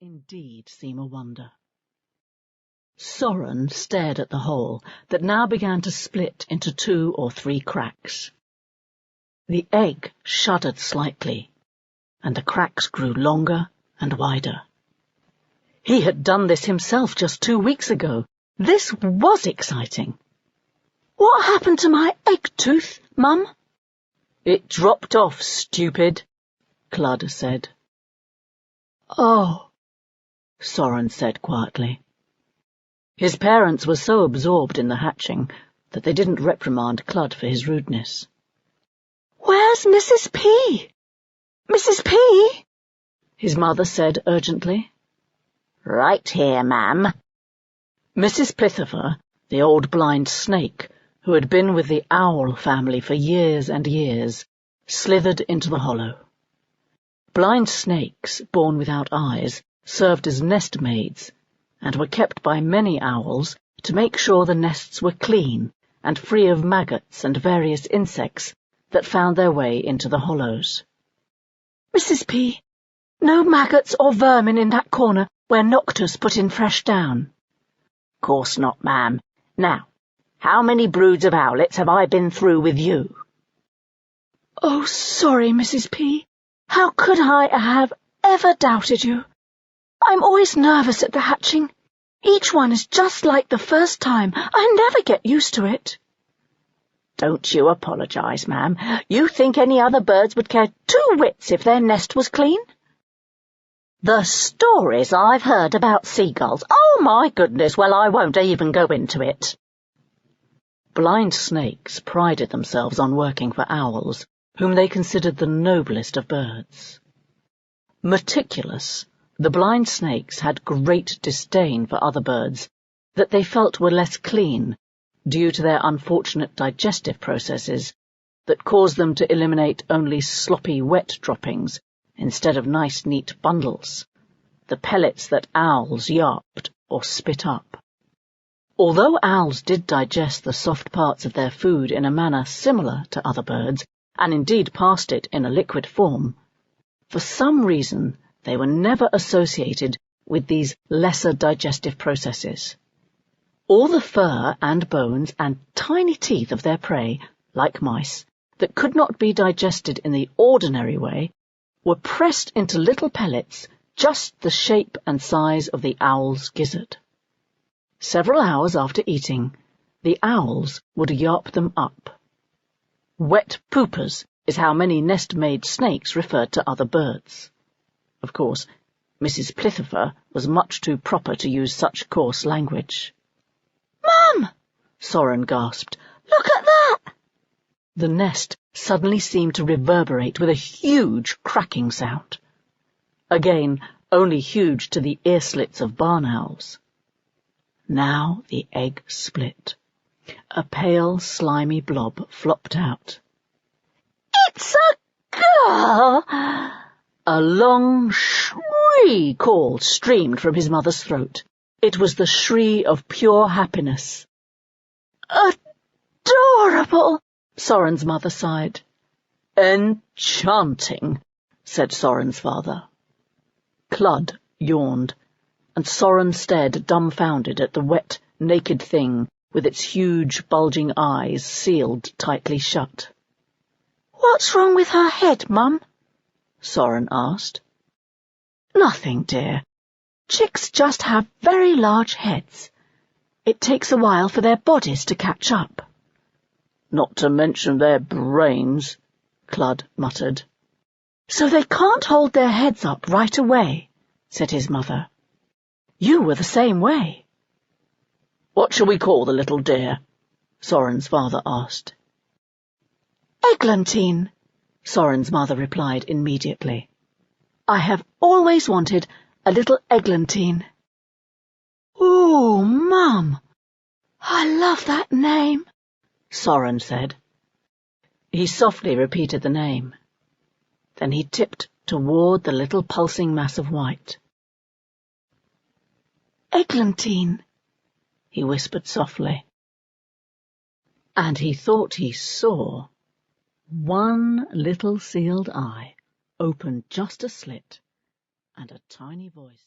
indeed seem a wonder. Soren stared at the hole that now began to split into 2 or 3 cracks. The egg shuddered slightly, and the cracks grew longer and wider. He had done this himself just 2 weeks ago. This was exciting. "What happened to my egg tooth, Mum?" "It dropped off, stupid," Clud said. "Oh," Soren said quietly. His parents were so absorbed in the hatching that they didn't reprimand Clud for his rudeness. "Where's Mrs. P? Mrs. P?" his mother said urgently. "Right here, ma'am." Mrs. Plithifer, the old blind snake, who had been with the owl family for years and years, slithered into the hollow. Blind snakes, born without eyes, served as nest maids, and were kept by many owls to make sure the nests were clean and free of maggots and various insects that found their way into the hollows. "Mrs. P, no maggots or vermin in that corner where Noctus put in fresh down?" "Course not, ma'am. Now, how many broods of owlets have I been through with you?" "Oh, sorry, Mrs. P. How could I have ever doubted you? I'm always nervous at the hatching. Each one is just like the first time. I never get used to it." "Don't you apologise, ma'am. You think any other birds would care 2 whits if their nest was clean? The stories I've heard about seagulls, oh my goodness, well, I won't even go into it." Blind snakes prided themselves on working for owls, whom they considered the noblest of birds. Meticulous, the blind snakes had great disdain for other birds that they felt were less clean due to their unfortunate digestive processes that caused them to eliminate only sloppy wet droppings instead of nice neat bundles, the pellets that owls yarped or spit up. Although owls did digest the soft parts of their food in a manner similar to other birds, and indeed passed it in a liquid form, for some reason they were never associated with these lesser digestive processes. All the fur and bones and tiny teeth of their prey, like mice, that could not be digested in the ordinary way, were pressed into little pellets just the shape and size of the owl's gizzard. Several hours after eating, the owls would yarp them up. Wet poopers is how many nest-made snakes referred to other birds. Of course, Mrs. Plithifer was much too proper to use such coarse language. "Mum!" Soren gasped. "Look at that!" The nest suddenly seemed to reverberate with a huge cracking sound. Again, only huge to the ear slits of barn owls. Now the egg split. A pale, slimy blob flopped out. "It's a girl!" A long shriek call streamed from his mother's throat. It was the shriek of pure happiness. "Adorable!" Soren's mother sighed. "Enchanting," said Soren's father. Clud yawned, and Soren stared dumbfounded at the wet, naked thing with its huge, bulging eyes sealed tightly shut. "What's wrong with her head, Mum?" Soren asked. "Nothing, dear. Chicks just have very large heads. It takes a while for their bodies to catch up." "Not to mention their brains," Clud muttered. "So they can't hold their heads up right away," said his mother. "You were the same way." "What shall we call the little dear?" Soren's father asked. "Eglantine," Soren's mother replied immediately. "I have always wanted a little eglantine." "Ooh, Mum, I love that name," Soren said. He softly repeated the name. Then he tipped toward the little pulsing mass of white. "Eglantine," he whispered softly. And he thought he saw one little sealed eye open just a slit, and a tiny voice.